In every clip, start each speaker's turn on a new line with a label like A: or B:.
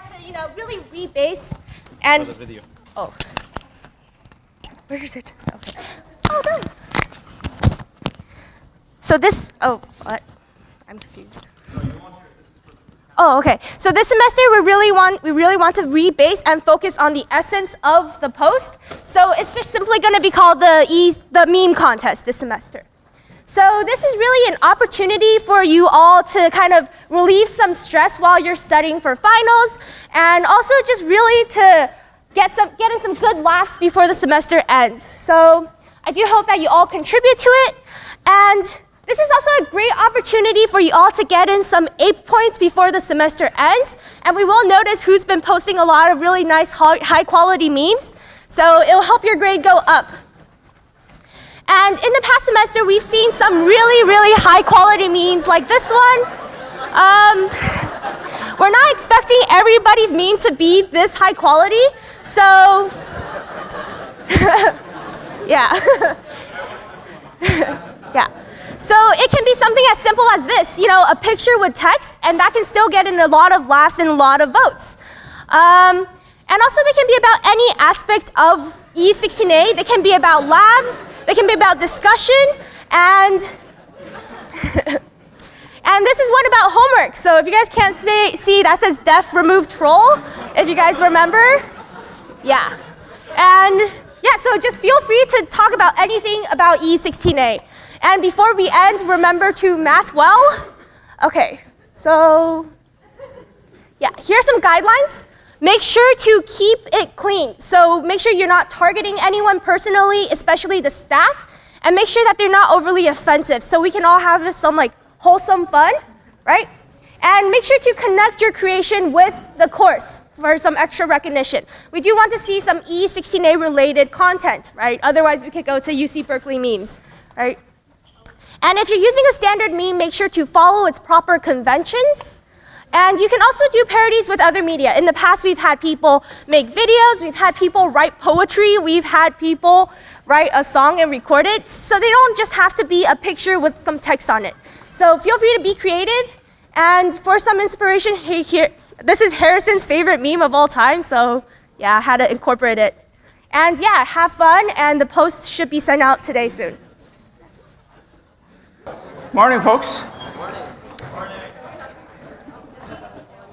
A: to, really rebase and.
B: For the video.
A: Oh. Where is it? Okay. Oh, no. So this. Oh, what? I'm confused. Oh, okay. So this semester we really want to rebase and focus on the essence of the post. So it's just simply going to be called the meme contest this semester. So this is really an opportunity for you all to kind of relieve some stress while you're studying for finals, and also just really to get in some good laughs before the semester ends. So I do hope that you all contribute to it, and this is also a great opportunity for you all to get in some APE points before the semester ends, and we will notice who's been posting a lot of really nice high quality memes, so it will help your grade go up. And in the past semester, we've seen some really, really high quality memes like this one. We're not expecting everybody's meme to be this high quality, so yeah. Yeah. So it can be something as simple as this, a picture with text, and that can still get in a lot of laughs and a lot of votes. And also they can be about any aspect of EE16A. They can be about labs, they can be about discussion, and and this is one about homework. So if you guys can't see, that says def remove troll, if you guys remember. Yeah. And yeah, so just feel free to talk about anything about EE16A. And before we end, remember to math well. Okay, so yeah, here are some guidelines. Make sure to keep it clean. So make sure you're not targeting anyone personally, especially the staff, and make sure that they're not overly offensive so we can all have some wholesome fun, right? And make sure to connect your creation with the course for some extra recognition. We do want to see some EE16A related content, right? Otherwise we could go to UC Berkeley memes, right? And if you're using a standard meme, make sure to follow its proper conventions. And you can also do parodies with other media. In the past, we've had people make videos, we've had people write poetry, we've had people write a song and record it. So they don't just have to be a picture with some text on it. So feel free to be creative. And for some inspiration, hey, here, this is Harrison's favorite meme of all time. So yeah, I had to incorporate it. And yeah, have fun, and the post should be sent out today soon.
C: Morning, folks.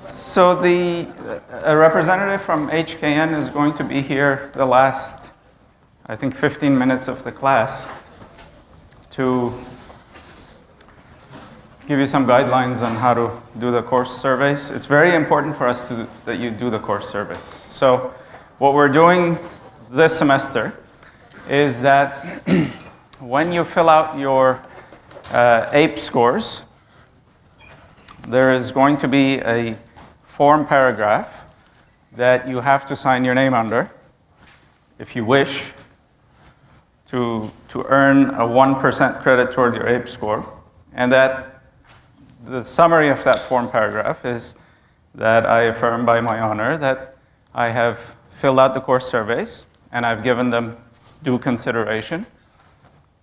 C: So a representative from HKN is going to be here the last, I think, 15 minutes of the class to give you some guidelines on how to do the course surveys. It's very important for us that you do the course surveys. So what we're doing this semester is that when you fill out your APE scores, there is going to be a form paragraph that you have to sign your name under if you wish to earn a 1% credit toward your APE score. And that the summary of that form paragraph is that I affirm by my honor that I have filled out the course surveys and I've given them due consideration.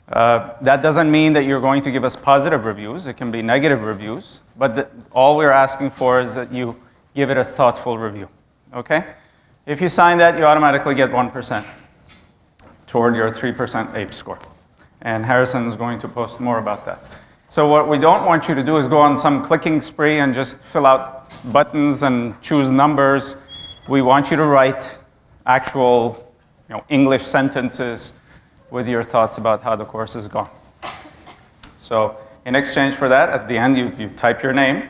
C: That doesn't mean that you're going to give us positive reviews. It can be negative reviews. But all we're asking for is that you give it a thoughtful review. Okay? If you sign that, you automatically get 1% toward your 3% APE score. And Harrison is going to post more about that. So what we don't want you to do is go on some clicking spree and just fill out buttons and choose numbers. We want you to write actual English sentences with your thoughts about how the course has gone. So in exchange for that, at the end, you type your name,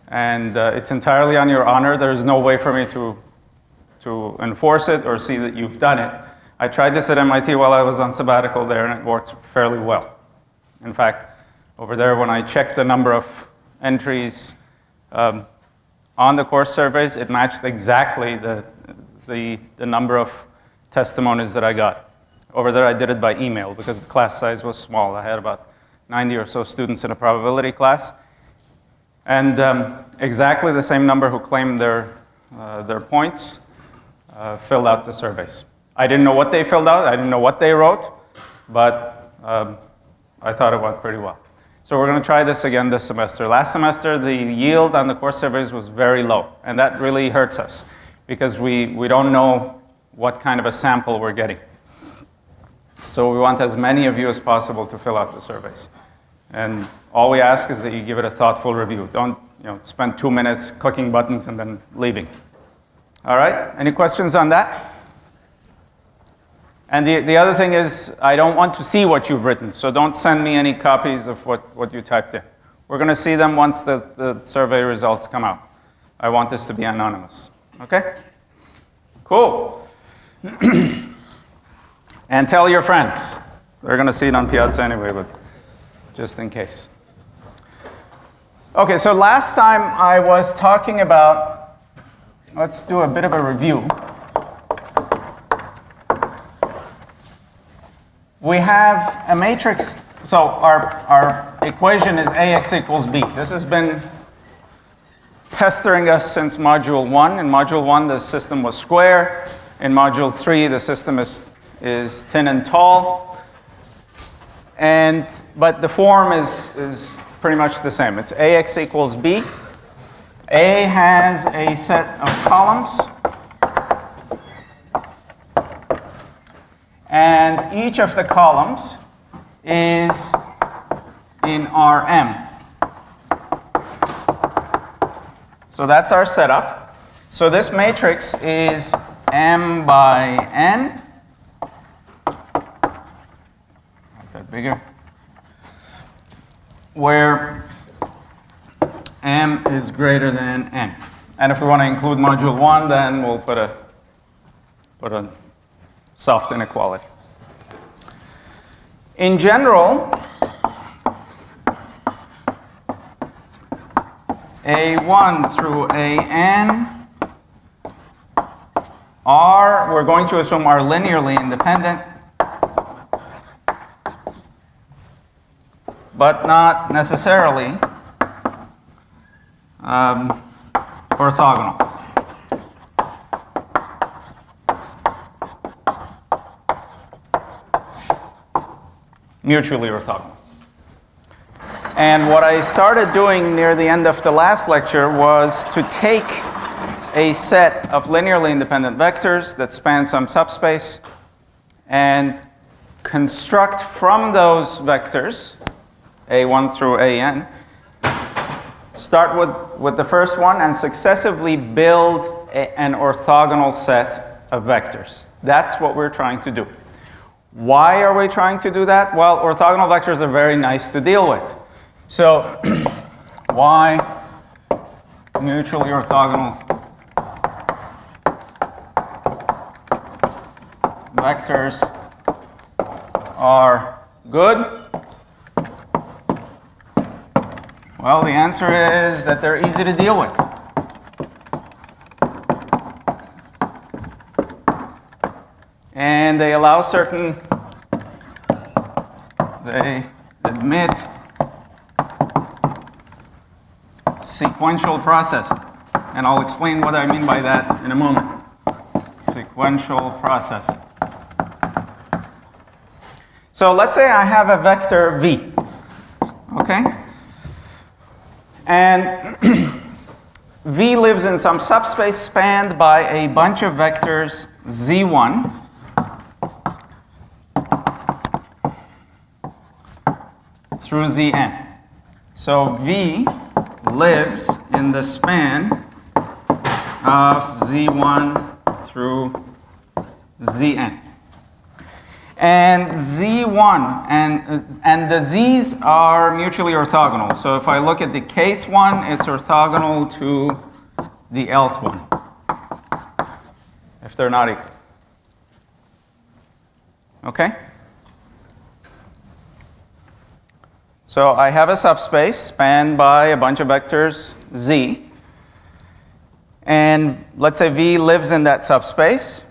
C: and it's entirely on your honor. There's no way for me to enforce it or see that you've done it. I tried this at MIT while I was on sabbatical there, and it worked fairly well. In fact, over there, when I checked the number of entries on the course surveys, it matched exactly the number of testimonies that I got. Over there, I did it by email because the class size was small. I had about 90 or so students in a probability class. And exactly the same number who claimed their points filled out the surveys. I didn't know what they filled out. I didn't know what they wrote. But I thought it went pretty well. So we're going to try this again this semester. Last semester, the yield on the course surveys was very low, and that really hurts us because we don't know what kind of a sample we're getting. So we want as many of you as possible to fill out the surveys. And all we ask is that you give it a thoughtful review. Don't spend 2 minutes clicking buttons and then leaving. All right? Any questions on that? And the other thing is, I don't want to see what you've written, so don't send me any copies of what you typed in. We're going to see them once the survey results come out. I want this to be anonymous. Okay? Cool. And tell your friends. They're going to see it on Piazza anyway, but just in case. Okay, so last time I was talking about, let's do a bit of a review. We have a matrix, so our equation is AX equals B. This has been pestering us since Module 1. In Module 1, the system was square. In Module 3, the system is thin and tall. But the form is pretty much the same. It's AX equals B. A has a set of columns. And each of the columns is in Rm. So that's our setup. So this matrix is M by N. Make that bigger. Where M is greater than N. And if we want to include module 1, then we'll put a soft inequality. In general, A1 through AN we're going to assume are linearly independent, but not necessarily orthogonal. Mutually orthogonal. And what I started doing near the end of the last lecture was to take a set of linearly independent vectors that span some subspace and construct from those vectors, A1 through AN, start with the first one and successively build an orthogonal set of vectors. That's what we're trying to do. Why are we trying to do that? Well, orthogonal vectors are very nice to deal with. So, why mutually orthogonal vectors are good? Well, the answer is that they're easy to deal with. And they allow they admit sequential processing. And I'll explain what I mean by that in a moment. Sequential processing. So let's say I have a vector V, okay? And V lives in some subspace spanned by a bunch of vectors Z1 through Zn. So V lives in the span of Z1 through Zn. And Z1 and the Z's are mutually orthogonal. So if I look at the kth one, it's orthogonal to the lth one, if they're not equal. Okay? So I have a subspace spanned by a bunch of vectors Z. And let's say V lives in that subspace.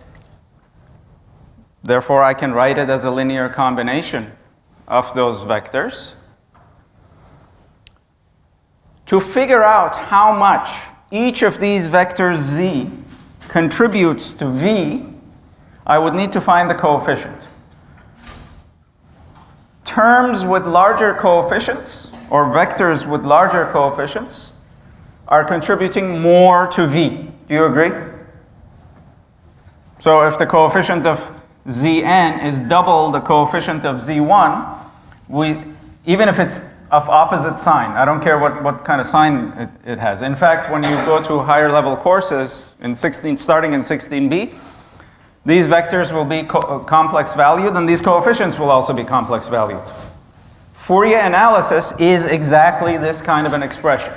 C: Therefore, I can write it as a linear combination of those vectors. To figure out how much each of these vectors Z contributes to V, I would need to find the coefficient. Terms with larger coefficients or vectors with larger coefficients are contributing more to V. Do you agree? So if the coefficient of Zn is double the coefficient of Z1, even if it's of opposite sign, I don't care what kind of sign it has. In fact, when you go to higher level courses starting in 16b, these vectors will be complex valued, and these coefficients will also be complex valued. Fourier analysis is exactly this kind of an expression.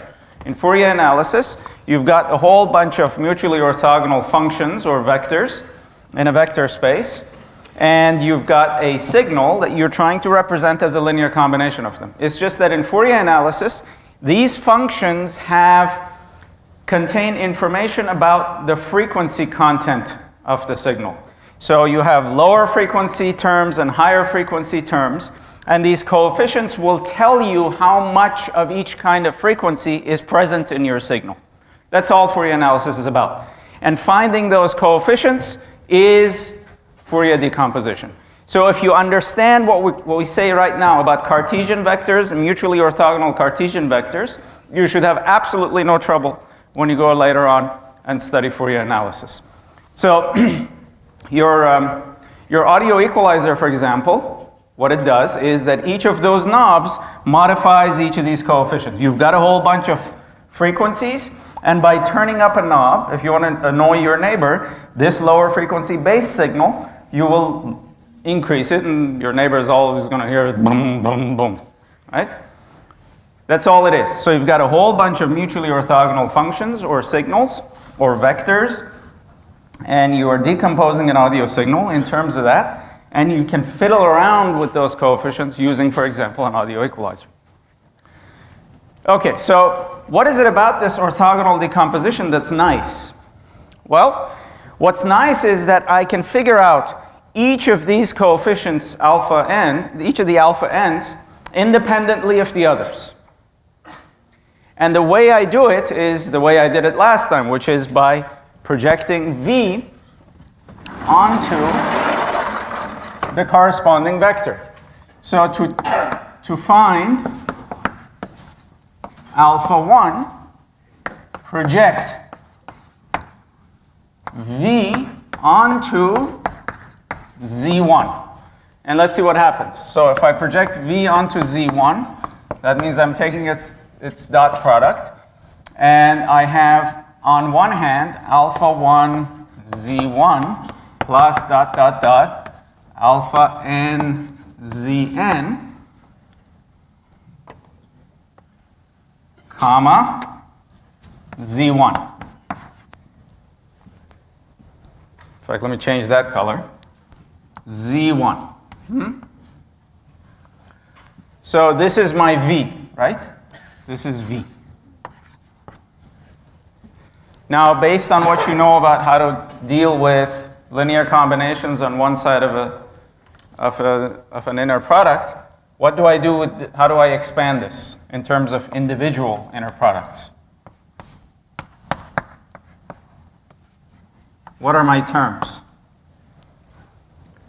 C: In Fourier analysis, you've got a whole bunch of mutually orthogonal functions or vectors in a vector space, and you've got a signal that you're trying to represent as a linear combination of them. It's just that in Fourier analysis, these functions contain information about the frequency content of the signal. So you have lower frequency terms and higher frequency terms, and these coefficients will tell you how much of each kind of frequency is present in your signal. That's all Fourier analysis is about. And finding those coefficients is Fourier decomposition. So if you understand what we say right now about Cartesian vectors and mutually orthogonal Cartesian vectors, you should have absolutely no trouble when you go later on and study Fourier analysis. So your audio equalizer, for example, what it does is that each of those knobs modifies each of these coefficients. You've got a whole bunch of frequencies, and by turning up a knob, if you want to annoy your neighbor, this lower frequency bass signal, you will increase it, and your neighbor is always going to hear it boom, boom, boom, right? That's all it is. So you've got a whole bunch of mutually orthogonal functions or signals or vectors, and you are decomposing an audio signal in terms of that, and you can fiddle around with those coefficients using, for example, an audio equalizer. Okay, so what is it about this orthogonal decomposition that's nice? Well, what's nice is that I can figure out each of these coefficients, alpha n, each of the alpha n's, independently of the others. And the way I do it is the way I did it last time, which is by projecting V onto the corresponding vector. So to find alpha 1, project V onto Z1. And let's see what happens. So if I project V onto Z1, that means I'm taking its dot product, and I have on one hand alpha 1 Z1 plus dot dot dot alpha n Zn, comma Z1. In fact, let me change that color. Z1. So this is my V, right? This is V. Now, based on what you know about how to deal with linear combinations on one side of an inner product, what do I do with how do I expand this in terms of individual inner products? What are my terms?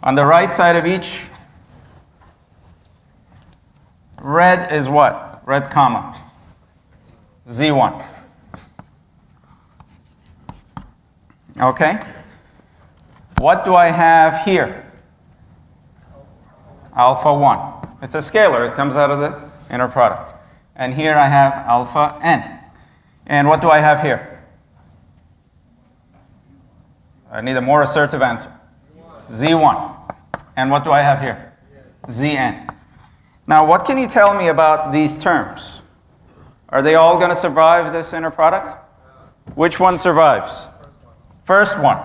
C: On the right side of each, red is what? Red comma. Z1. Okay? What do I have here? Alpha 1. It's a scalar. It comes out of the inner product. And here I have alpha n. And what do I have here? I need a more assertive answer. Z1. And what do I have here? Zn. Now, what can you tell me about these terms? Are they all going to survive this inner product? Which one survives? First one.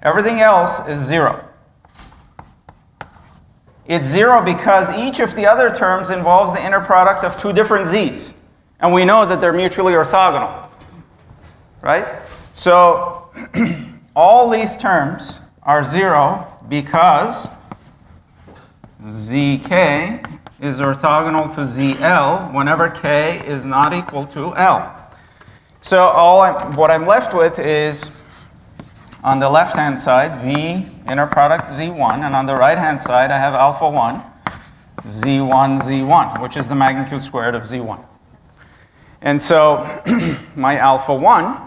C: Everything else is 0. It's 0 because each of the other terms involves the inner product of two different z's. And we know that they're mutually orthogonal. Right? So all these terms are 0 because zk is orthogonal to zl whenever k is not equal to l. So what I'm left with is, on the left-hand side, V inner product Z1, and on the right-hand side, I have alpha 1, z1, z1, which is the magnitude squared of z1. And so my alpha 1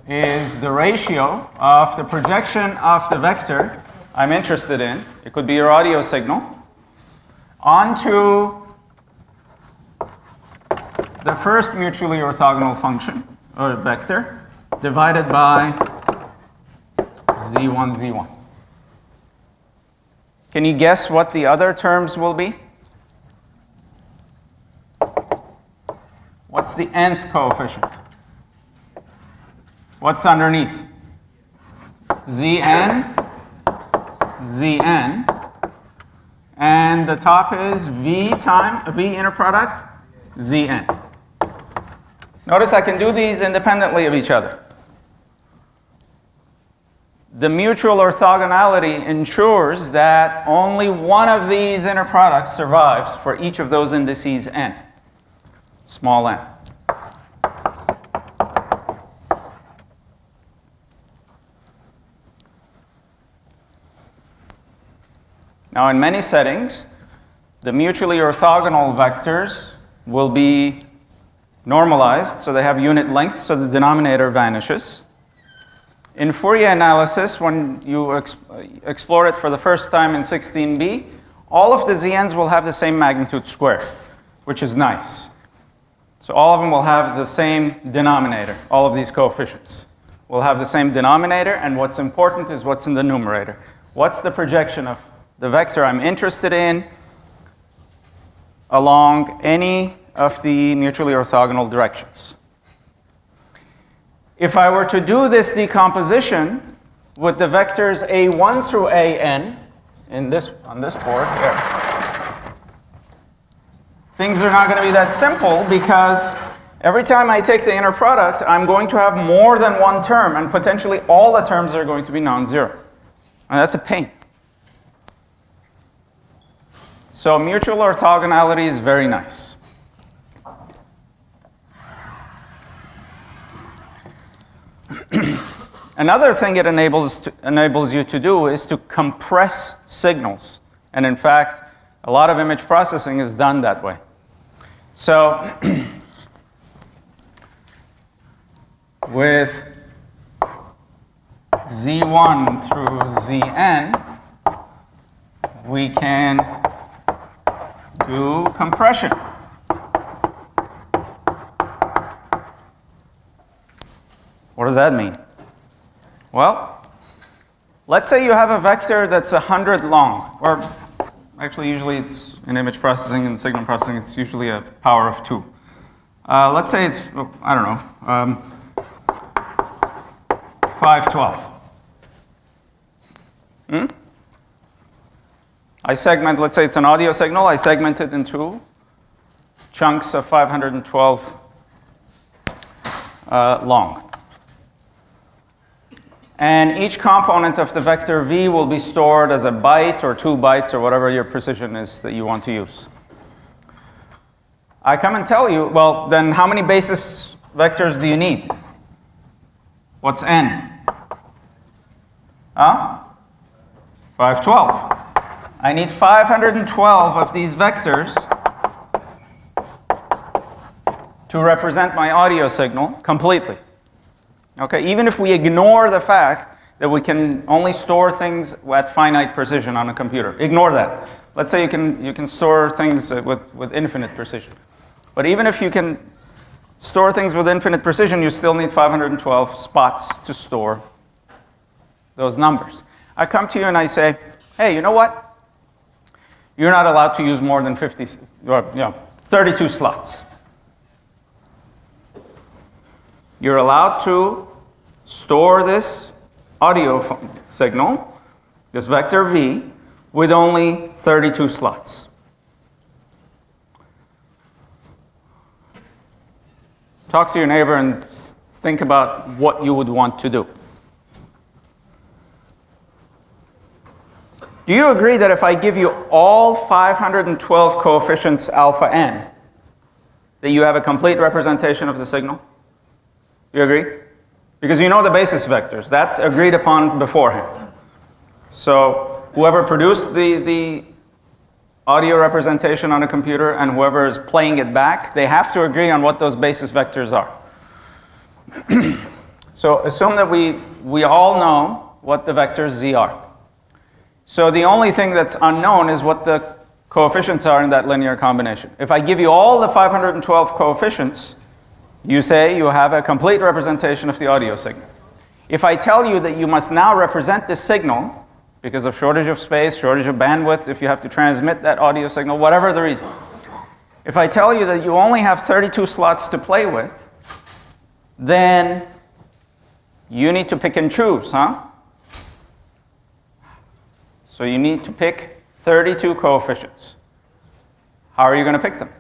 C: is the ratio of the projection of the vector I'm interested in, it could be your audio signal, onto the first mutually orthogonal function, or vector, divided by z1, z1. Can you guess what the other terms will be? What's the nth coefficient? What's underneath? Zn, Zn, and the top is V inner product, Zn. Notice I can do these independently of each other. The mutual orthogonality ensures that only one of these inner products survives for each of those indices n, small n. Now, in many settings, the mutually orthogonal vectors will be normalized, so they have unit length, so the denominator vanishes. In Fourier analysis, when you explore it for the first time in 16b, all of the zn's will have the same magnitude squared, which is nice. So all of them will have the same denominator. All of these coefficients will have the same denominator, and what's important is what's in the numerator. What's the projection of the vector I'm interested in along any of the mutually orthogonal directions? If I were to do this decomposition with the vectors a1 through an on this board here, things are not going to be that simple, because every time I take the inner product, I'm going to have more than one term, and potentially all the terms are going to be non-zero. And that's a pain. So mutual orthogonality is very nice. Another thing it enables you to do is to compress signals. And in fact, a lot of image processing is done that way. So with z1 through zn, we can do compression. What does that mean? Well, let's say you have a vector that's 100 long, or actually usually it's in image processing and signal processing, it's usually a power of 2. Let's say it's, I don't know, 512. I segment, let's say it's an audio signal, I segment it into chunks of 512 long. And each component of the vector v will be stored as a byte or 2 bytes or whatever your precision is that you want to use. I come and tell you, well, then how many basis vectors do you need? What's n? 512. I need 512 of these vectors to represent my audio signal completely. Okay, even if we ignore the fact that we can only store things at finite precision on a computer. Ignore that. Let's say you can store things with infinite precision. But even if you can store things with infinite precision, you still need 512 spots to store those numbers. I come to you and I say, hey, you know what? You're not allowed to use more than 32 slots. You're allowed to store this audio signal, this vector v, with only 32 slots. Talk to your neighbor and think about what you would want to do. Do you agree that if I give you all 512 coefficients alpha n, that you have a complete representation of the signal? You agree? Because you know the basis vectors. That's agreed upon beforehand. So whoever produced the audio representation on a computer and whoever is playing it back, they have to agree on what those basis vectors are. So assume that we all know what the vectors z are. So the only thing that's unknown is what the coefficients are in that linear combination. If I give you all the 512 coefficients, you say you have a complete representation of the audio signal. If I tell you that you must now represent this signal, because of shortage of space, shortage of bandwidth, if you have to transmit that audio signal, whatever the reason. If I tell you that you only have 32 slots to play with, then you need to pick and choose, huh? So you need to pick 32 coefficients. How are you going to pick them?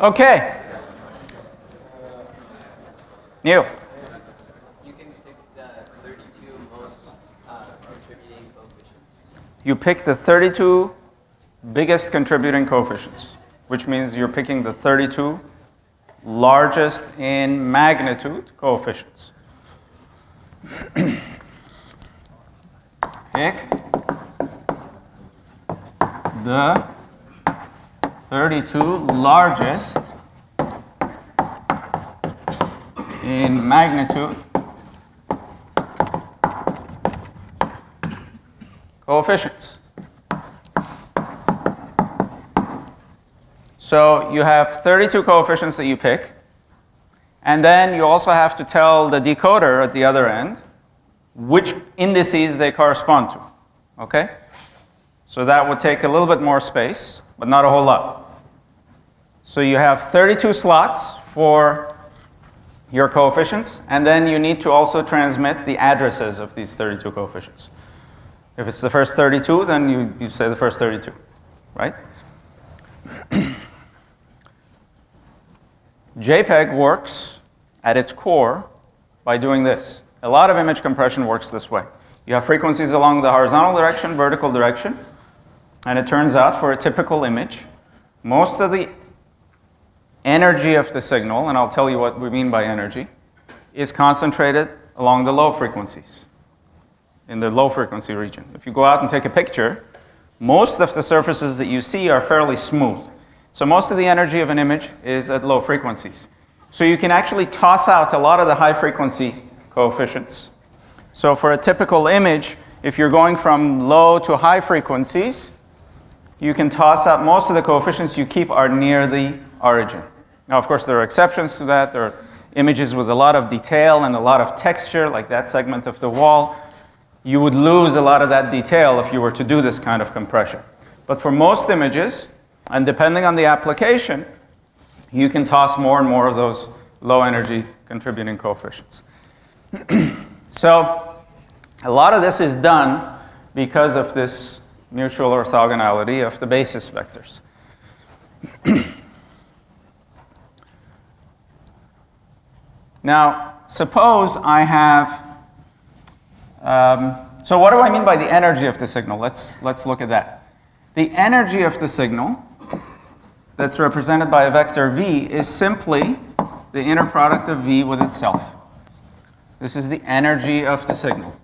C: Okay. Neil.
B: You can pick the 32 most contributing coefficients.
C: You pick the 32 biggest contributing coefficients, which means you're picking the 32 largest in magnitude coefficients. Pick the 32 largest in magnitude coefficients. So you have 32 coefficients that you pick, and then you also have to tell the decoder at the other end which indices they correspond to. Okay? So that would take a little bit more space, but not a whole lot. So you have 32 slots for your coefficients, and then you need to also transmit the addresses of these 32 coefficients. If it's the first 32, then you say the first 32, right? JPEG works at its core by doing this. A lot of image compression works this way. You have frequencies along the horizontal direction, vertical direction, and it turns out for a typical image, most of the energy of the signal, and I'll tell you what we mean by energy, is concentrated along the low frequencies, in the low frequency region. If you go out and take a picture, most of the surfaces that you see are fairly smooth. So most of the energy of an image is at low frequencies. So you can actually toss out a lot of the high frequency coefficients. So for a typical image, if you're going from low to high frequencies, you can toss out most of the coefficients you keep are near the origin. Now, of course, there are exceptions to that. There are images with a lot of detail and a lot of texture, like that segment of the wall. You would lose a lot of that detail if you were to do this kind of compression. But for most images, and depending on the application, you can toss more and more of those low energy contributing coefficients. So a lot of this is done because of this mutual orthogonality of the basis vectors. Now, suppose I have, so what do I mean by the energy of the signal? Let's look at that. The energy of the signal that's represented by a vector v is simply the inner product of v with itself. This is the energy of the signal.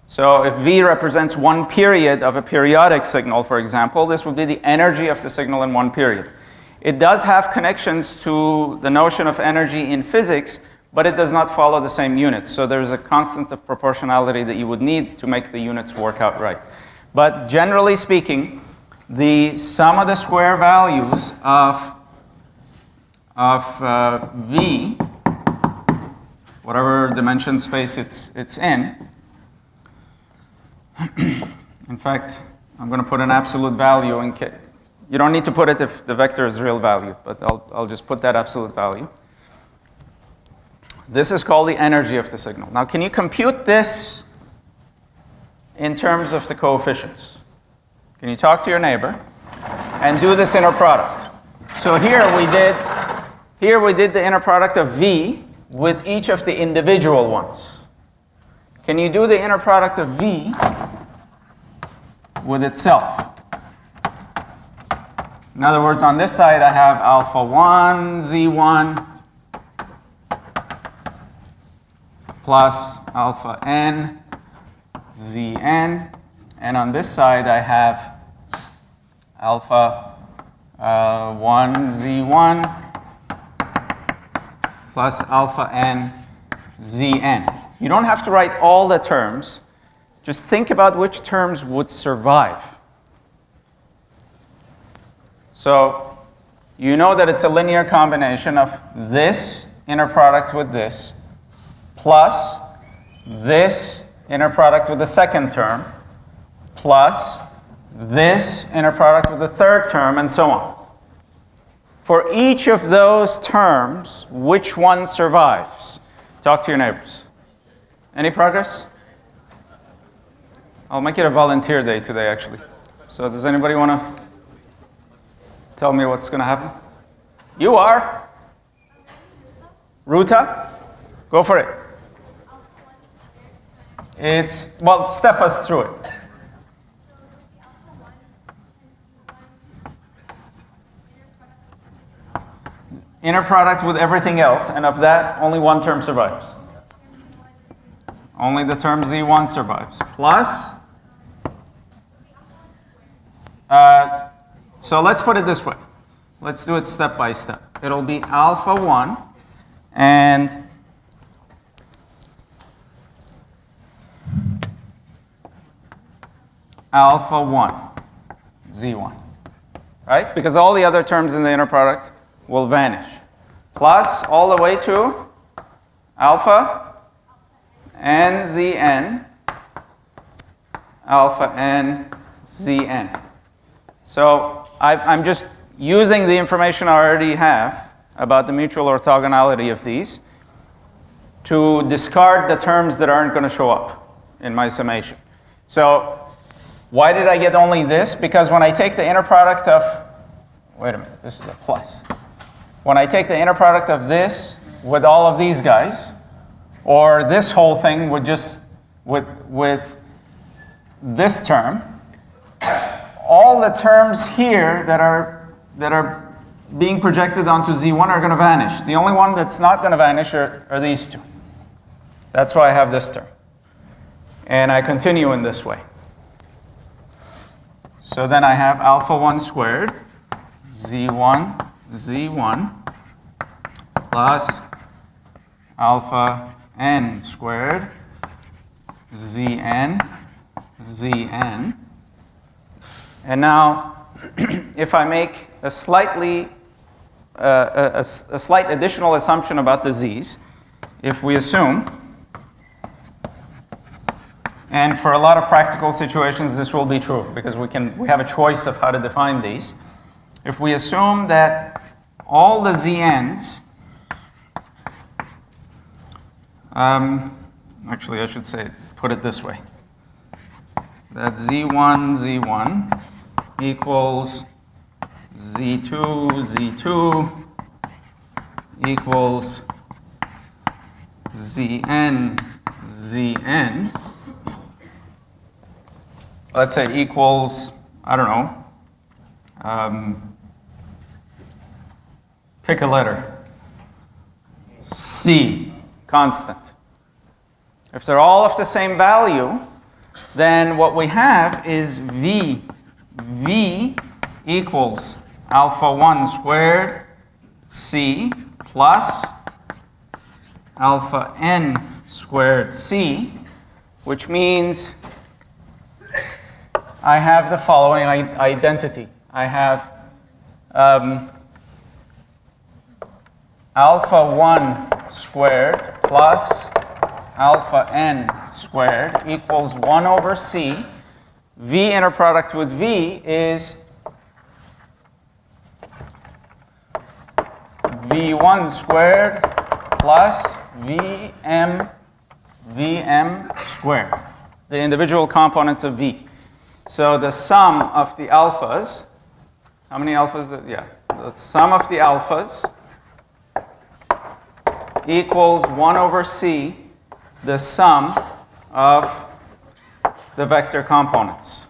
C: So if v represents one period of a periodic signal, for example, this would be the energy of the signal in one period. It does have connections to the notion of energy in physics, but it does not follow the same units. So there's a constant of proportionality that you would need to make the units work out right. But generally speaking, the sum of the square values of v, whatever dimension space it's in fact, I'm going to put an absolute value in case. You don't need to put it if the vector is real value, but I'll just put that absolute value. This is called the energy of the signal. Now, can you compute this in terms of the coefficients? Can you talk to your neighbor and do this inner product? So here we did the inner product of v with each of the individual ones. Can you do the inner product of v with itself? In other words, on this side I have alpha 1 z1 plus alpha n zn, and on this side I have alpha 1 z1 plus alpha n zn. You don't have to write all the terms. Just think about which terms would survive. So you know that it's a linear combination of this inner product with this plus this inner product with the second term plus this inner product with the third term, and so on. For each of those terms, which one survives? Talk to your neighbors. Any progress? I'll make it a volunteer day today, actually. So does anybody want to tell me what's going to happen? You are? Ruta? Go for it. Well, step us through it. Inner product with everything else, and of that, only one term survives. Only the term z1 survives. Plus, so let's put it this way. Let's do it step by step. It'll be alpha 1 and alpha 1, z1. Right? Because all the other terms in the inner product will vanish. Plus, all the way to alpha n zn, alpha n zn. So I'm just using the information I already have about the mutual orthogonality of these to discard the terms that aren't going to show up in my summation. So why did I get only this? Because when I take the inner product of, wait a minute, this is a plus. When I take the inner product of this with all of these guys, or this whole thing with just with this term, all the terms here that are being projected onto z1 are going to vanish. The only one that's not going to vanish are these two. That's why I have this term. And I continue in this way. So then I have alpha 1 squared, z1, z1, plus alpha n squared, zn, zn. And now, if I make a slight additional assumption about the z's, if we assume And for a lot of practical situations, this will be true because we have a choice of how to define these. If we assume that all the ZNs, actually I should say, put it this way, that Z1 equals Z2 equals Zn, let's say equals, I don't know, pick a letter, C, constant. If they're all of the same value, then what we have is V. V equals alpha 1 squared C plus alpha n squared C, which means I have the following identity. I have alpha 1 squared plus alpha n squared equals 1 over C. V inner product with V is V1 squared plus Vm squared, the individual components of V. So the sum of the alphas, how many alphas? The sum of the alphas equals 1 over C, the sum of the vector components.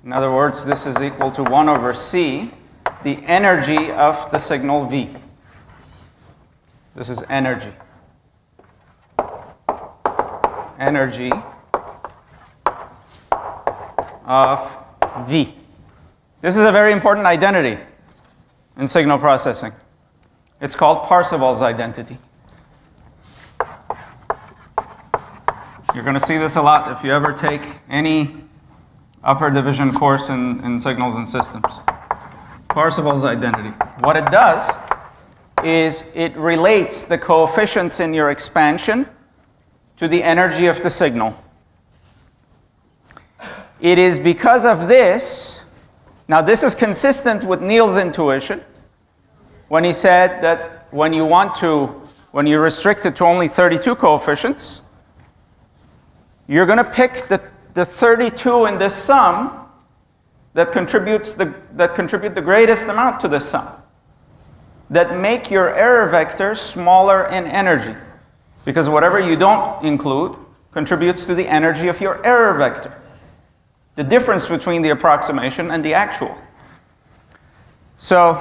C: In other words, this is equal to 1 over C, the energy of the signal V. This is energy. Energy of V. This is a very important identity in signal processing. It's called Parseval's identity. You're going to see this a lot if you ever take any upper division course in signals and systems. Parseval's identity. What it does is it relates the coefficients in your expansion to the energy of the signal. It is because of this, now this is consistent with Neil's intuition when he said that when you restrict it to only 32 coefficients, you're going to pick the 32 in this sum that contribute the greatest amount to this sum, that make your error vector smaller in energy, because whatever you don't include contributes to the energy of your error vector, the difference between the approximation and the actual. So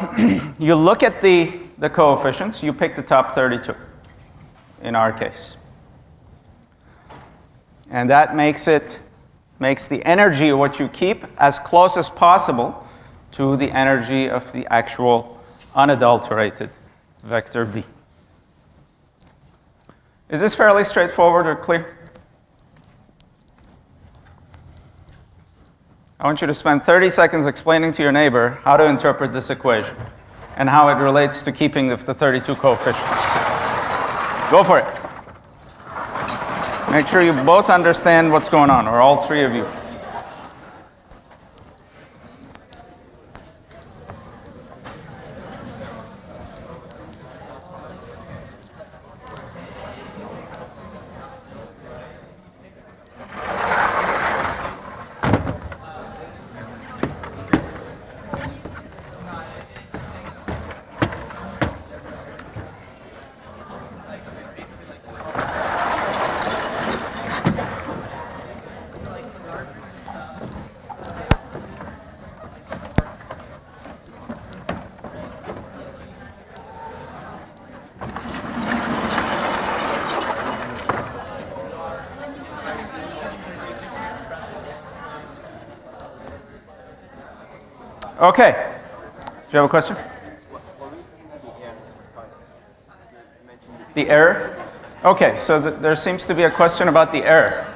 C: you look at the coefficients, you pick the top 32 in our case. And that makes the energy of what you keep as close as possible to the energy of the actual unadulterated vector V. Is this fairly straightforward or clear? I want you to spend 30 seconds explaining to your neighbor how to interpret this equation and how it relates to keeping of the 32 coefficients. Go for it. Make sure you both understand what's going on, or all three of you. Okay. Do you have a question? The error? Okay, so there seems to be a question about the error.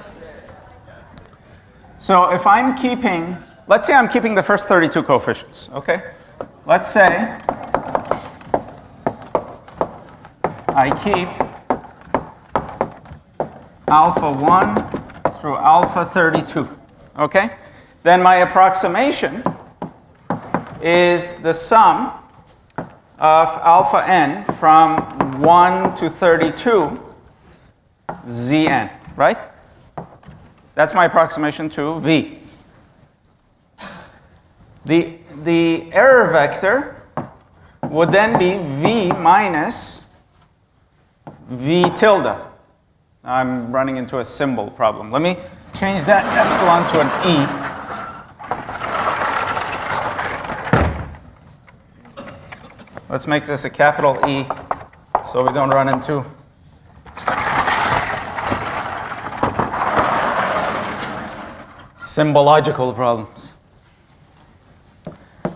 C: So if I'm keeping, let's say I'm keeping the first 32 coefficients, okay? Let's say I keep alpha 1 through alpha 32. Okay? Then my approximation is the sum of alpha n from 1 to 32 Zn, right? That's my approximation to V. The error vector would then be V minus V tilde. I'm running into a symbol problem. Let me change that epsilon to an E. Let's make this a capital E so we don't run into symbological problems.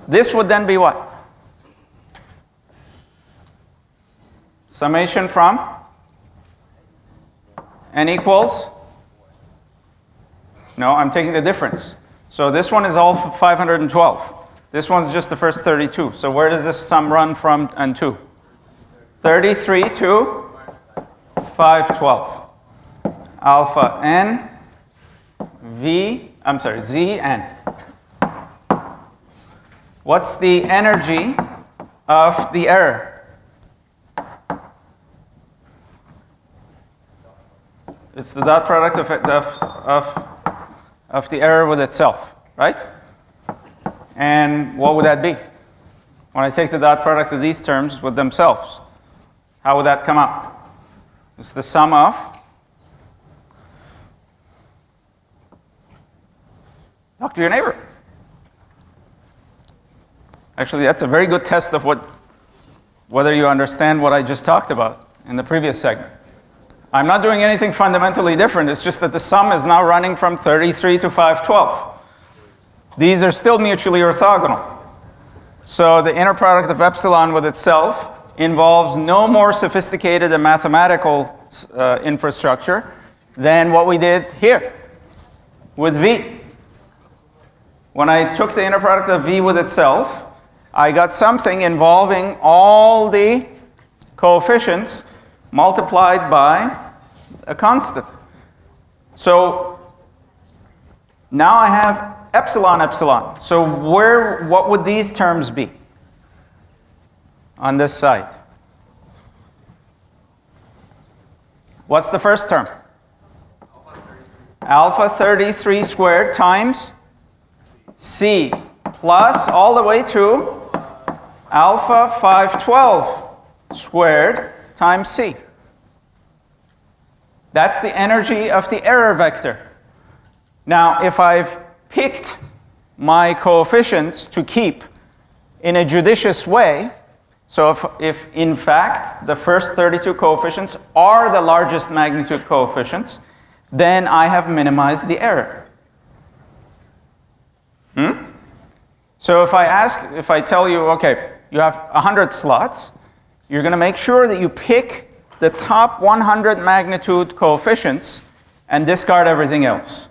C: This would then be what? Summation from n equals? No, I'm taking the difference. So this one is all 512. This one's just the first 32. So where does this sum run from and to? 33 to 512. Alpha n Zn. What's the energy of the error? It's the dot product of the error with itself, right? And what would that be? When I take the dot product of these terms with themselves, how would that come out? It's the sum of talk to your neighbor. Actually, that's a very good test of whether you understand what I just talked about in the previous segment. I'm not doing anything fundamentally different. It's just that the sum is now running from 33 to 512. These are still mutually orthogonal. So the inner product of epsilon with itself involves no more sophisticated and mathematical infrastructure than what we did here with V. When I took the inner product of V with itself, I got something involving all the coefficients multiplied by a constant. So now I have epsilon. So what would these terms be on this side? What's the first term? Alpha 33 squared times C plus all the way to alpha 512 squared times C. That's the energy of the error vector. Now, if I've picked my coefficients to keep in a judicious way, so if in fact the first 32 coefficients are the largest magnitude coefficients, then I have minimized the error. So if I tell you, okay, you have 100 slots, you're going to make sure that you pick the top 100 magnitude coefficients and discard everything else.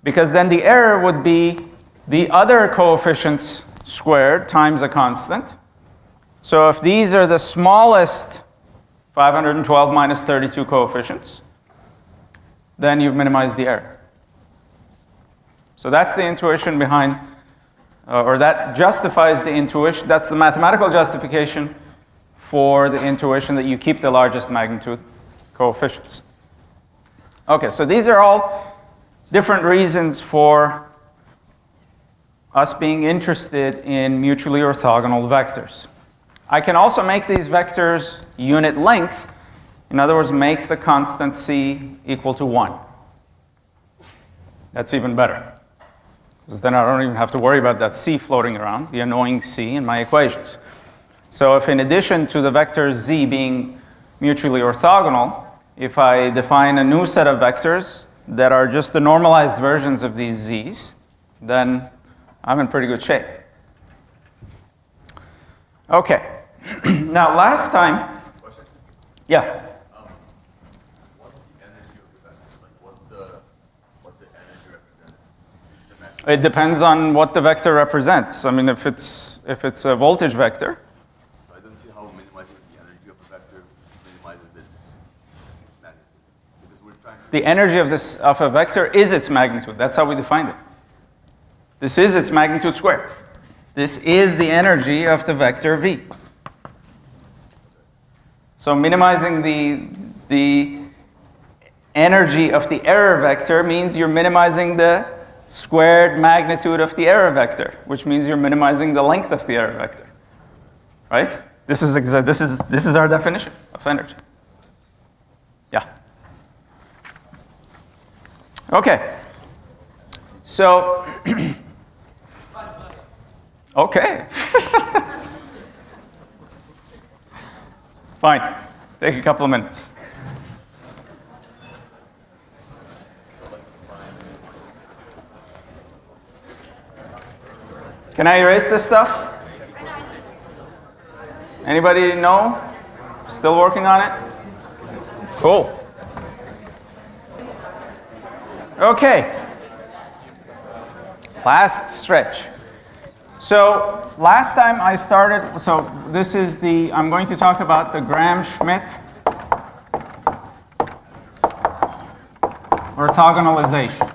C: Because then the error would be the other coefficients squared times a constant. So if these are the smallest 512 minus 32 coefficients, then you've minimized the error. So that's the intuition behind, or that justifies the intuition, that's the mathematical justification for the intuition that you keep the largest magnitude coefficients. Okay, so these are all different reasons for us being interested in mutually orthogonal vectors. I can also make these vectors unit length. In other words, make the constant C equal to 1. That's even better. Because then I don't even have to worry about that C floating around, the annoying C in my equations. So if in addition to the vector Z being mutually orthogonal, if I define a new set of vectors that are just the normalized versions of these Z's, then I'm in pretty good shape. Okay. Now last time, yeah.
D: What's the energy of the vector? Like what the energy represents?
C: It depends on what the vector represents. I mean, if it's a voltage vector.
D: I don't see how minimizing the energy of a vector
C: the energy of a vector is its magnitude. That's how we defined it. This is its magnitude squared. This is the energy of the vector v. So minimizing the energy of the error vector means you're minimizing the squared magnitude of the error vector, which means you're minimizing the length of the error vector. Right? This is our definition of energy. Yeah. Okay. So okay. Fine. Take a couple of minutes. Can I erase this stuff? Anybody know? Still working on it? Cool. Okay. Last stretch. So last time I started, so this is I'm going to talk about the Gram-Schmidt orthogonalization.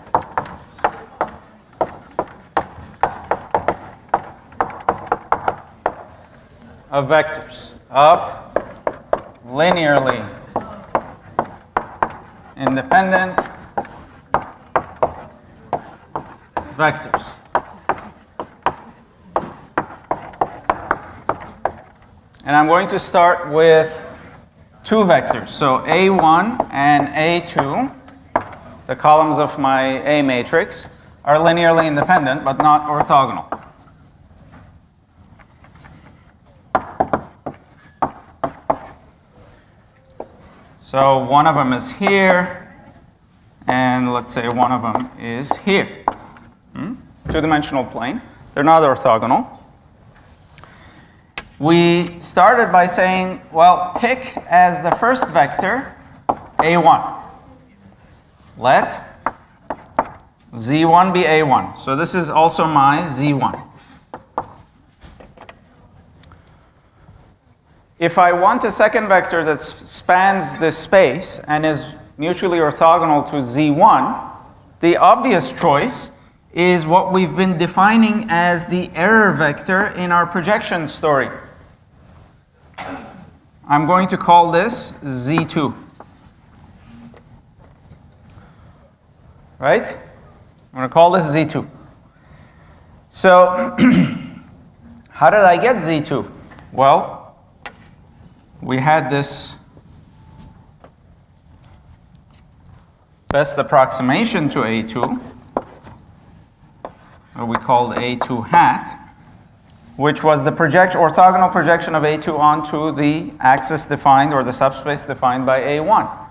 C: Of vectors, of linearly independent vectors. And I'm going to start with two vectors. So A1 and A2, the columns of my A matrix, are linearly independent but not orthogonal. So one of them is here, and let's say one of them is here. Two-dimensional plane. They're not orthogonal. We started by saying, well, pick as the first vector A1. Let Z1 be A1. So this is also my Z1. If I want a second vector that spans this space and is mutually orthogonal to Z1, the obvious choice is what we've been defining as the error vector in our projection story. I'm going to call this Z2. Right? I'm going to call this Z2. So, how did I get Z2? Well, we had this best approximation to A2, or we called A2 hat, which was the orthogonal projection of A2 onto the axis defined, or the subspace defined by A1.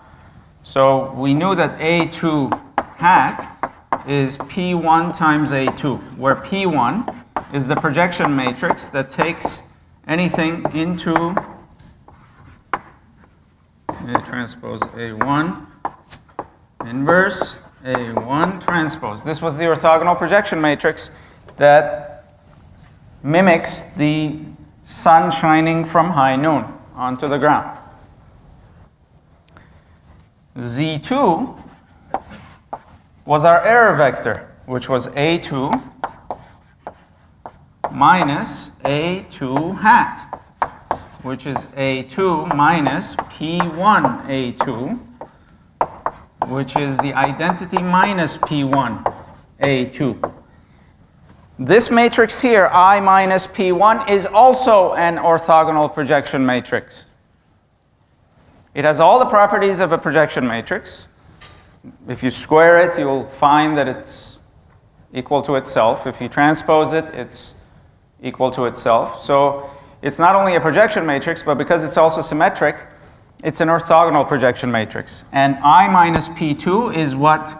C: So we knew that A2 hat is P1 times A2, where P1 is the projection matrix that takes anything into A transpose A1 inverse A1 transpose. This was the orthogonal projection matrix that mimics the sun shining from high noon onto the ground. Z2 was our error vector, which was A2 minus A2 hat, which is A2 minus P1 A2, which is the identity minus P1 A2. This matrix here, I minus P1, is also an orthogonal projection matrix. It has all the properties of a projection matrix. If you square it, you'll find that it's equal to itself. If you transpose it, it's equal to itself. So it's not only a projection matrix, but because it's also symmetric, it's an orthogonal projection matrix. And I minus P2 is what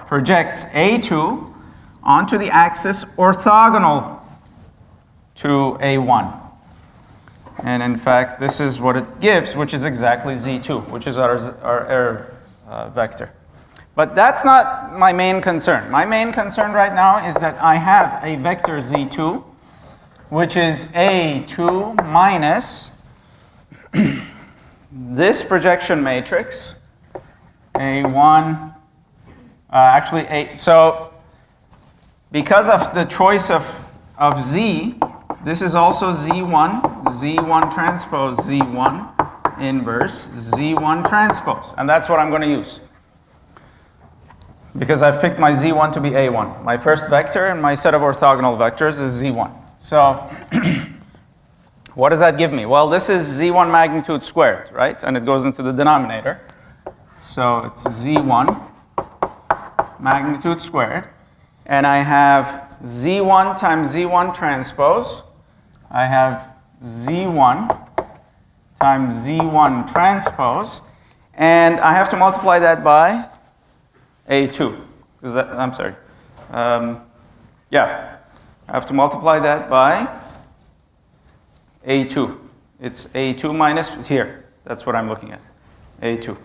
C: projects A2 onto the axis orthogonal to A1. And in fact, this is what it gives, which is exactly Z2, which is our error vector. But that's not my main concern. My main concern right now is that I have a vector Z2, which is A2 minus this projection matrix, A1, actually, so because of the choice of Z, this is also Z1, Z1 transpose Z1 inverse Z1 transpose. And that's what I'm going to use. Because I've picked my Z1 to be A1. My first vector and my set of orthogonal vectors is Z1. So what does that give me? Well, this is Z1 magnitude squared, right? And it goes into the denominator. So it's Z1 magnitude squared. And I have Z1 times Z1 transpose. I have Z1 times Z1 transpose. And I have to multiply that by A2. I'm sorry. Yeah. I have to multiply that by A2. It's A2 minus, it's here. That's what I'm looking at. A2.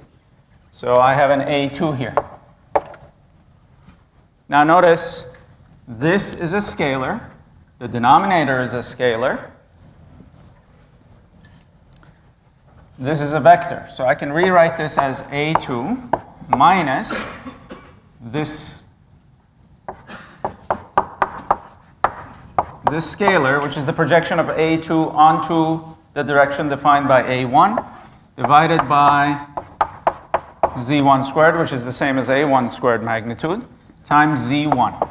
C: So I have an A2 here. Now notice, this is a scalar. The denominator is a scalar. This is a vector. So I can rewrite this as A2 minus this scalar, which is the projection of A2 onto the direction defined by A1, divided by Z1 squared, which is the same as A1 squared magnitude, times Z1.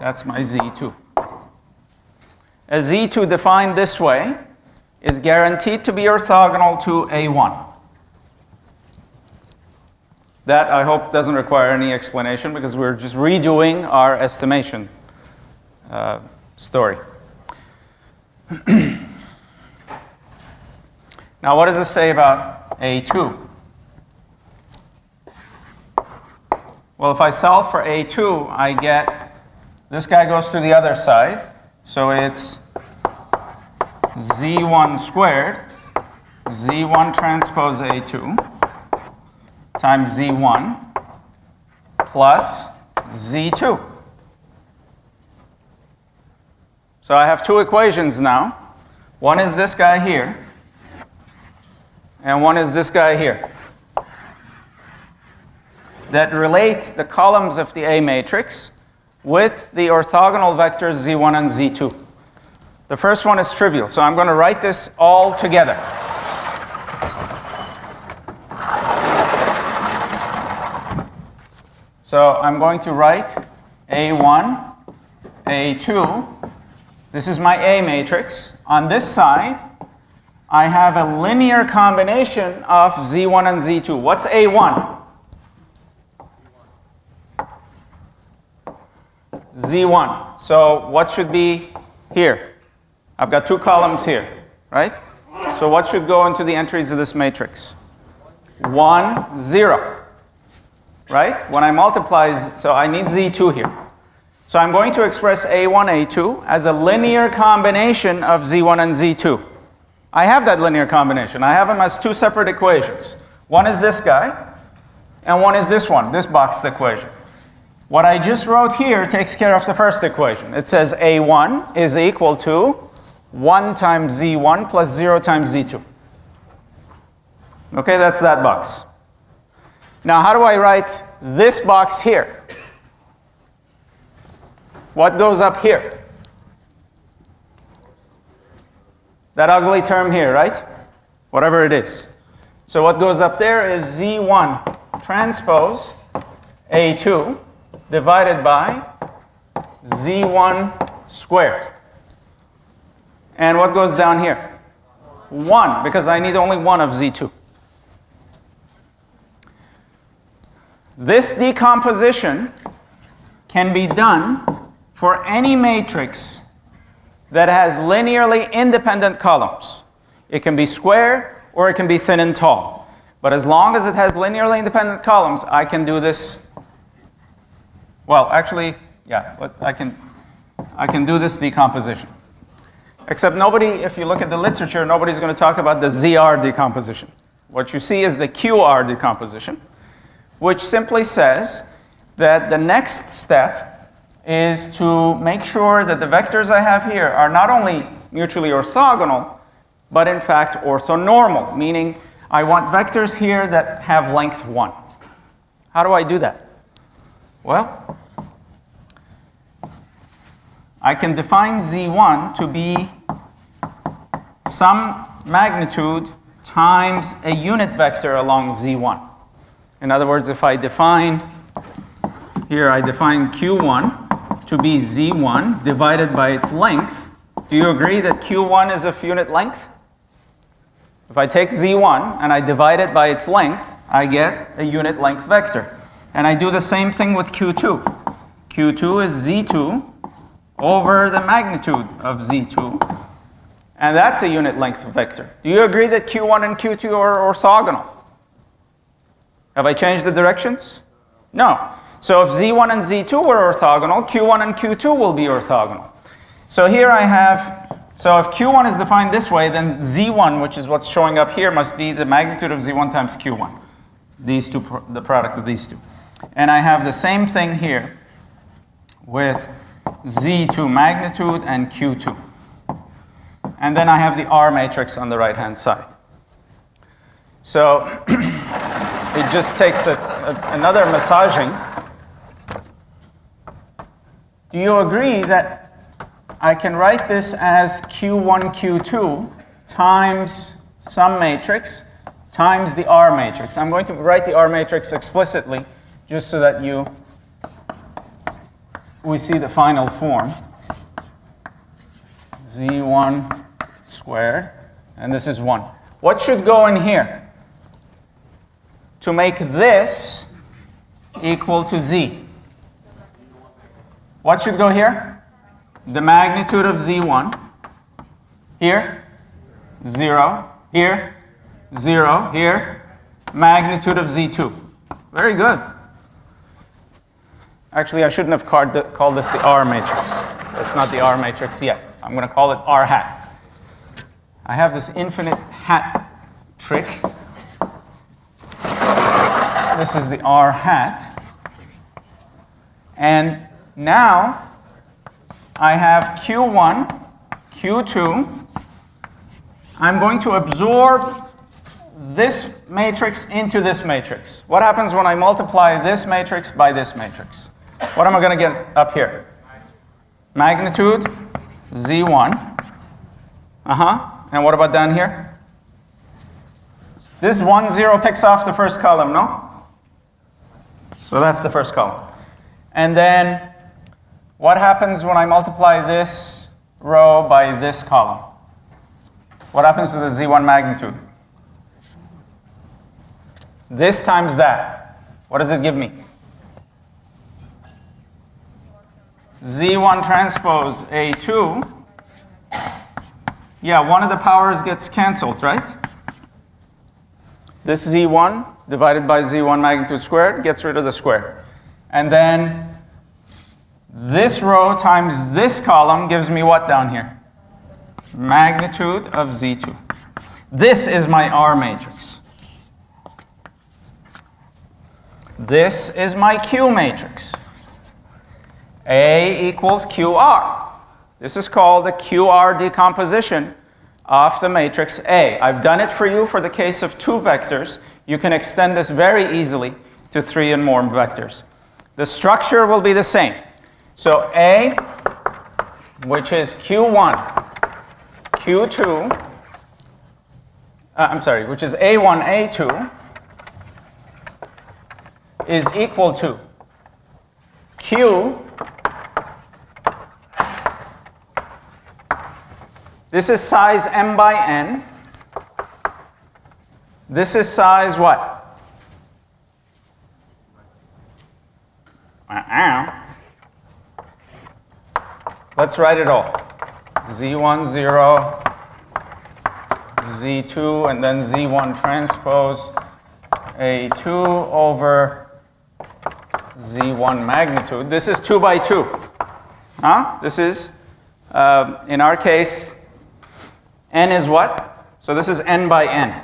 C: That's my Z2. A Z2 defined this way is guaranteed to be orthogonal to A1. That, I hope, doesn't require any explanation because we're just redoing our estimation story. Now, what does this say about A2? Well, if I solve for A2, I get this guy goes to the other side. So it's Z1 squared, Z1 transpose A2 times Z1 plus Z2. So I have two equations now. One is this guy here, and one is this guy here, that relate the columns of the A matrix with the orthogonal vectors Z1 and Z2. The first one is trivial, so I'm going to write this all together. So I'm going to write A1, A2. This is my A matrix. On this side, I have a linear combination of Z1 and Z2. What's A1? Z1. So what should be here? I've got two columns here, right? So what should go into the entries of this matrix? 1, 0. Right? When I multiply, so I need Z2 here. So I'm going to express A1, A2 as a linear combination of Z1 and Z2. I have that linear combination. I have them as two separate equations. One is this guy, and one is this one, this boxed equation. What I just wrote here takes care of the first equation. It says A1 is equal to 1 times Z1 plus 0 times Z2. Okay, that's that box. Now, how do I write this box here? What goes up here? That ugly term here, right? Whatever it is. So what goes up there is Z1 transpose A2 divided by Z1 squared. And what goes down here? 1, because I need only 1 of Z2. This decomposition can be done for any matrix that has linearly independent columns. It can be square or it can be thin and tall. But as long as it has linearly independent columns, I can do this. Well, actually, yeah, but I can do this decomposition. Except nobody, if you look at the literature, nobody's going to talk about the ZR decomposition. What you see is the QR decomposition, which simply says that the next step is to make sure that the vectors I have here are not only mutually orthogonal, but in fact orthonormal, meaning I want vectors here that have length 1. How do I do that? Well, I can define z1 to be some magnitude times a unit vector along z1. In other words, if I define, here I define q1 to be z1 divided by its length, do you agree that q1 is of unit length? If I take z1 and I divide it by its length, I get a unit length vector. And I do the same thing with q2. q2 is z2 over the magnitude of z2. And that's a unit length vector. Do you agree that q1 and q2 are orthogonal? Have I changed the directions? No. So if z1 and z2 were orthogonal, q1 and q2 will be orthogonal. So here I have, so if q1 is defined this way, then z1, which is what's showing up here, must be the magnitude of z1 times q1. These two, the product of these two. And I have the same thing here with z2 magnitude and q2. And then I have the R matrix on the right-hand side. So it just takes another massaging. Do you agree that I can write this as q1, q2 times some matrix times the R matrix? I'm going to write the R matrix explicitly just so that we see the final form. z1 squared, and this is 1. What should go in here to make this equal to z? What should go here? The magnitude of z1. Here, 0. Here, 0. Here, magnitude of z2. Very good. Actually, I shouldn't have called this the R matrix. That's not the R matrix yet. I'm going to call it R hat. I have this infinite hat trick. This is the R hat. And now I have q1, q2. I'm going to absorb this matrix into this matrix. What happens when I multiply this matrix by this matrix? What am I going to get up here? Magnitude z1. And what about down here? This 1, 0 picks off the first column, no? So that's the first column. And then what happens when I multiply this row by this column? What happens to the z1 magnitude? This times that. What does it give me? z1 transpose A2. Yeah, one of the powers gets canceled, right? This z1 divided by z1 magnitude squared gets rid of the square. And then this row times this column gives me what down here? Magnitude of z2. This is my R matrix. This is my Q matrix. A equals QR. This is called the QR decomposition of the matrix A. I've done it for you for the case of 2 vectors. You can extend this very easily to 3 and more vectors. The structure will be the same. So A, which is Q1, Q2, which is A1, A2, is equal to Q. This is size m by n. This is size what? Let's write it all. Z1, 0, Z2, and then Z1 transpose A2 over Z1 magnitude. This is 2 by 2. This is, in our case, n is what? So this is n by n.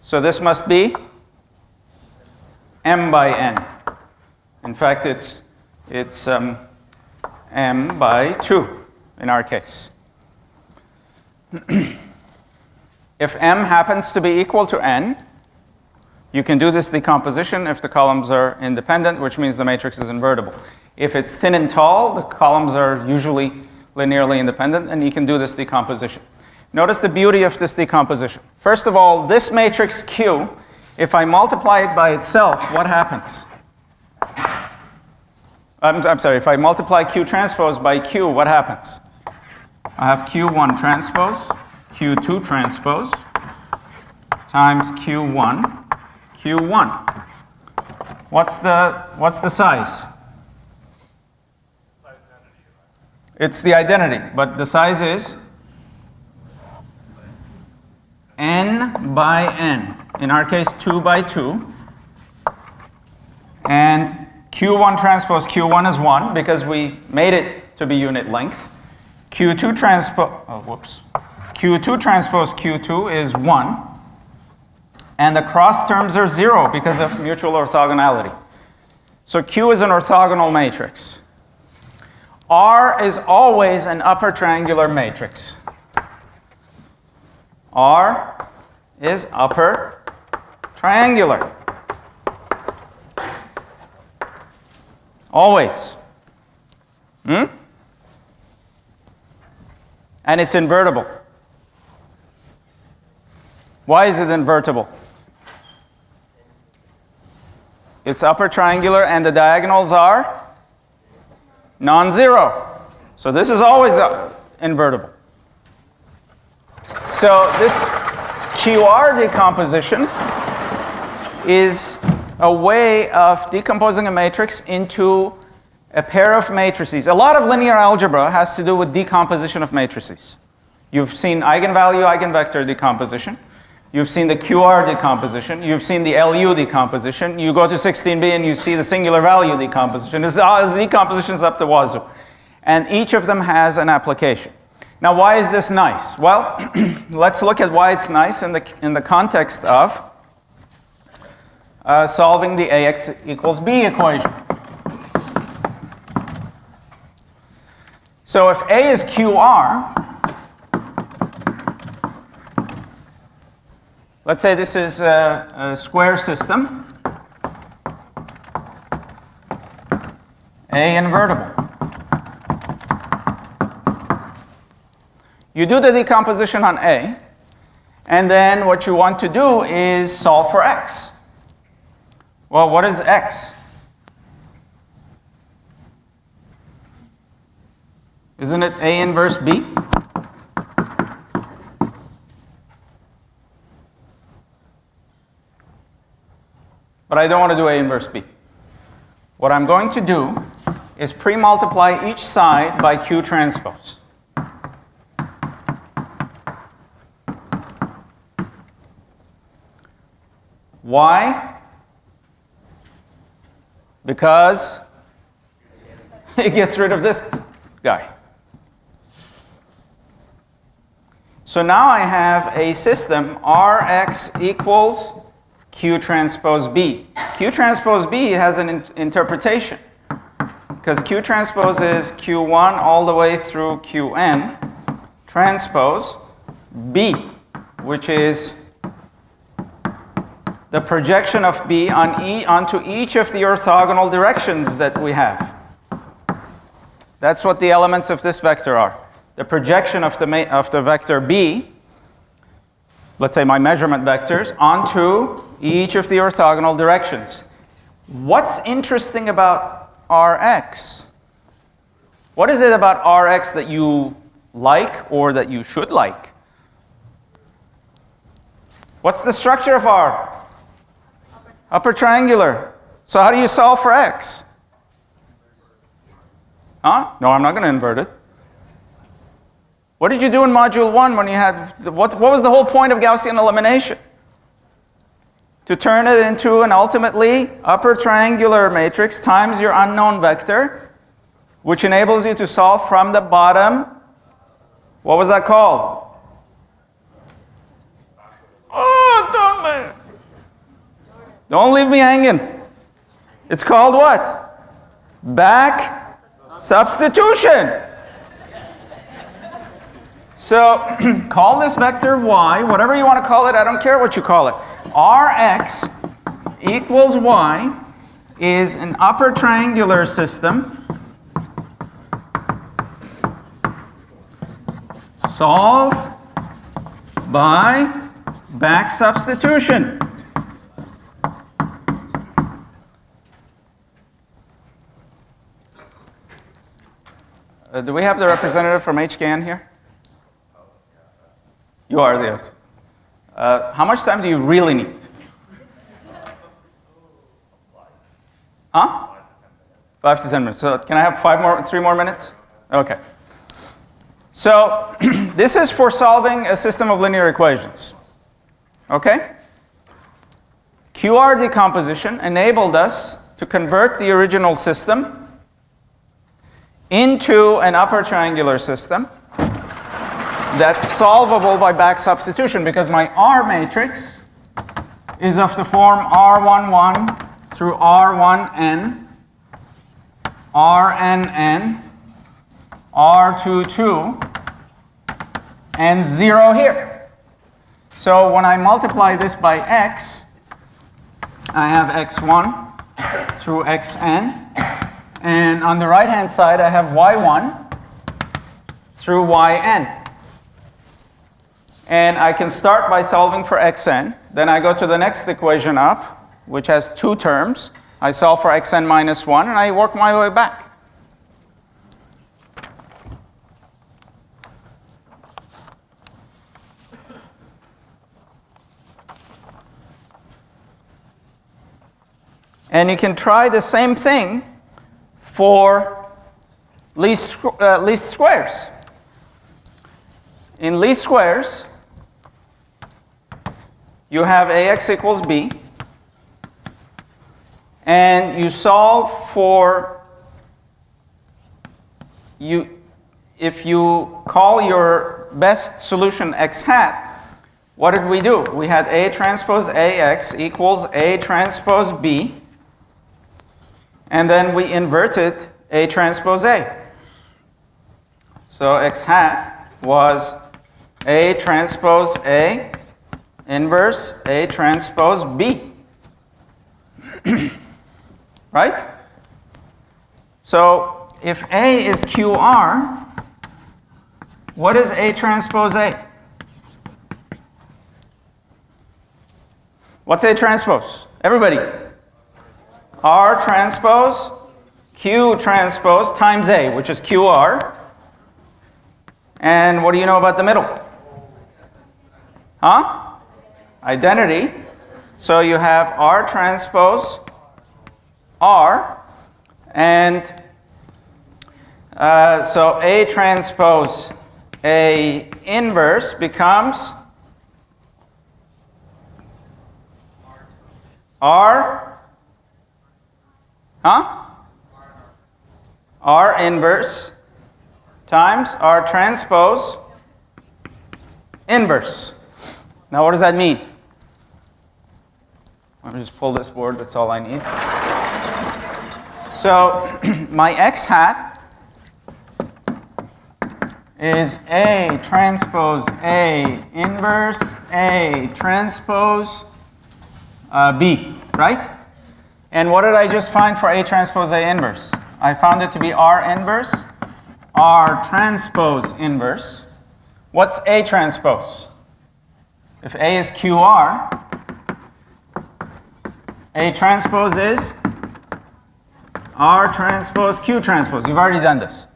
C: So this must be m by n. In fact, it's m by 2 in our case. If M happens to be equal to N, you can do this decomposition if the columns are independent, which means the matrix is invertible. If it's thin and tall, the columns are usually linearly independent, and you can do this decomposition. Notice the beauty of this decomposition. First of all, this matrix Q, if I multiply it by itself, what happens? I'm sorry, if I multiply Q transpose by Q, what happens? I have Q1 transpose, Q2 transpose, times Q1, Q1. What's the size? It's the identity, but the size is n by n. In our case, 2 by 2. And Q1 transpose Q1 is 1 because we made it to be unit length. Q2 transpose, Q2 transpose Q2 is 1. And the cross terms are 0 because of mutual orthogonality. So Q is an orthogonal matrix. R is always an upper triangular matrix. R is upper triangular. Always. And it's invertible. Why is it invertible? It's upper triangular and the diagonals are non-zero. So this is always invertible. So this QR decomposition is a way of decomposing a matrix into a pair of matrices. A lot of linear algebra has to do with decomposition of matrices. You've seen eigenvalue, eigenvector decomposition. You've seen the QR decomposition. You've seen the LU decomposition. You go to 16b and you see the singular value decomposition. This decomposition is up to wazoo. And each of them has an application. Now, why is this nice? Well, let's look at why it's nice in the context of solving the AX equals B equation. So if A is QR, let's say this is a square system, A invertible. You do the decomposition on A, and then what you want to do is solve for X. Well, what is X? Isn't it A inverse B? But I don't want to do A inverse B. What I'm going to do is pre-multiply each side by Q transpose. Why? Because it gets rid of this guy. So now I have a system Rx equals Q transpose B. Q transpose B has an interpretation because Q transpose is Q1 all the way through Qn transpose B, which is the projection of B onto each of the orthogonal directions that we have. That's what the elements of this vector are. The projection of the vector B, let's say my measurement vectors, onto each of the orthogonal directions. What's interesting about Rx? What is it about Rx that you like or that you should like? What's the structure of R? Upper triangular. So how do you solve for X? Huh? No, I'm not going to invert it. What did you do in module 1 when you had, what was the whole point of Gaussian elimination? To turn it into an ultimately upper triangular matrix times your unknown vector, which enables you to solve from the bottom. What was that called? Oh, don't leave me hanging. It's called what? Back substitution. So call this vector y, whatever you want to call it, I don't care what you call it. Rx equals y is an upper triangular system solved by back substitution. Do we have the representative from HKN here? You are there. How much time do you really need? Huh? 5 to 10 minutes. So can I have 3 more minutes? Okay. So this is for solving a system of linear equations. Okay? QR decomposition enabled us to convert the original system into an upper triangular system that's solvable by back substitution, because my R matrix is of the form R11 through R1n, Rnn, R22, and 0 here. So when I multiply this by x, I have x1 through xn. And on the right-hand side, I have y1 through yn. And I can start by solving for xn. Then I go to the next equation up, which has 2 terms. I solve for xn minus 1, and I work my way back. And you can try the same thing for least squares. In least squares, you have ax equals b, and you solve for, if you call your best solution x hat, what did we do? We had A transpose AX equals A transpose B, and then we inverted A transpose A. So x hat was A transpose A inverse A transpose B. Right? So if A is QR, what is A transpose A? What's A transpose? Everybody. R transpose Q transpose times A, which is QR. And what do you know about the middle? Huh? Identity. So you have R transpose R, and so A transpose A inverse becomes R, R inverse times R transpose inverse. Now what does that mean? Let me just pull this board, that's all I need. So my x hat is A transpose A inverse A transpose B, right? And what did I just find for A transpose A inverse? I found it to be R inverse, R transpose inverse. What's A transpose? If A is QR, A transpose is R transpose Q transpose. You've already done this.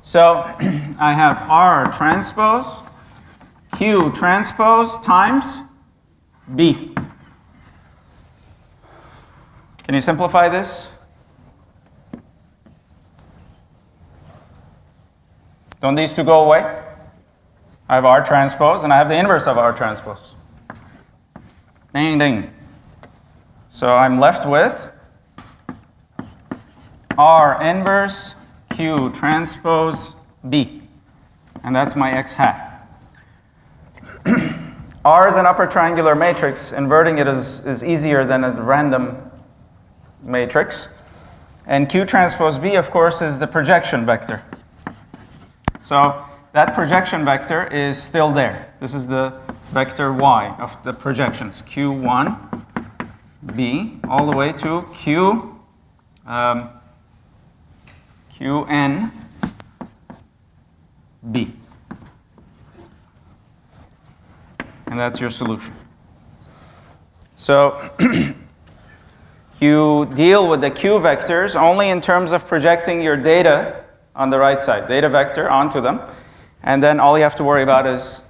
C: So I have R transpose Q transpose times B. Can you simplify this? Don't these two go away? I have R transpose, and I have the inverse of R transpose. Ding, ding. So I'm left with R inverse Q transpose B. And that's my x hat. R is an upper triangular matrix. Inverting it is easier than a random matrix. And Q transpose B, of course, is the projection vector. So that projection vector is still there. This is the vector y of the projections, q1, b, all the way to qn, b. And that's your solution. So you deal with the q vectors only in terms of projecting your data on the right side, data vector onto them. And then all you have to worry about is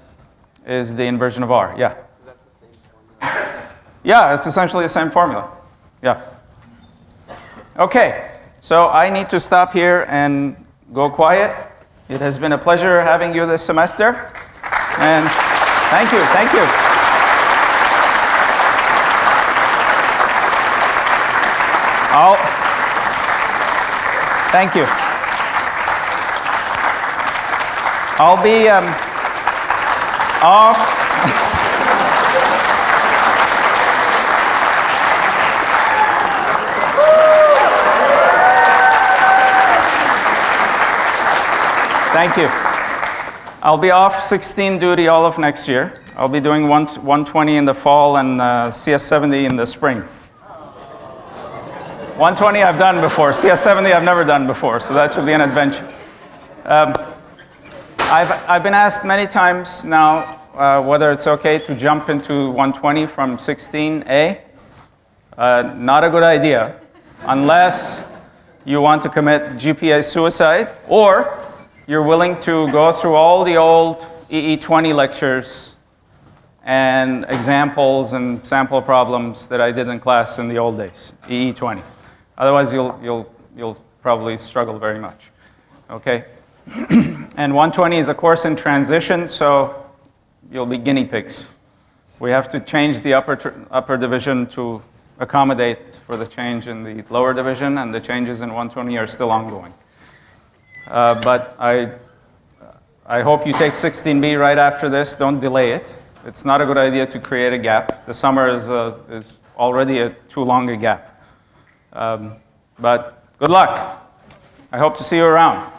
C: the inversion of r. Yeah?
B: So that's the same formula.
C: Yeah, it's essentially the same formula. Yeah. Okay, so I need to stop here and go quiet. It has been a pleasure having you this semester. And thank you, thank you. Thank you. I'll be off. Thank you. I'll be off 16 duty all of next year. I'll be doing 120 in the fall and CS70 in the spring. 120 I've done before. CS70 I've never done before, so that should be an adventure. I've been asked many times now whether it's okay to jump into 120 from 16A. Not a good idea, unless you want to commit GPA suicide, or you're willing to go through all the old EE20 lectures and examples and sample problems that I did in class in the old days, EE20. Otherwise, you'll probably struggle very much. Okay? And 120 is a course in transition, so you'll be guinea pigs. We have to change the upper division to accommodate for the change in the lower division, and the changes in 120 are still ongoing. But I hope you take 16B right after this. Don't delay it. It's not a good idea to create a gap. The summer is already too long a gap. But good luck. I hope to see you around.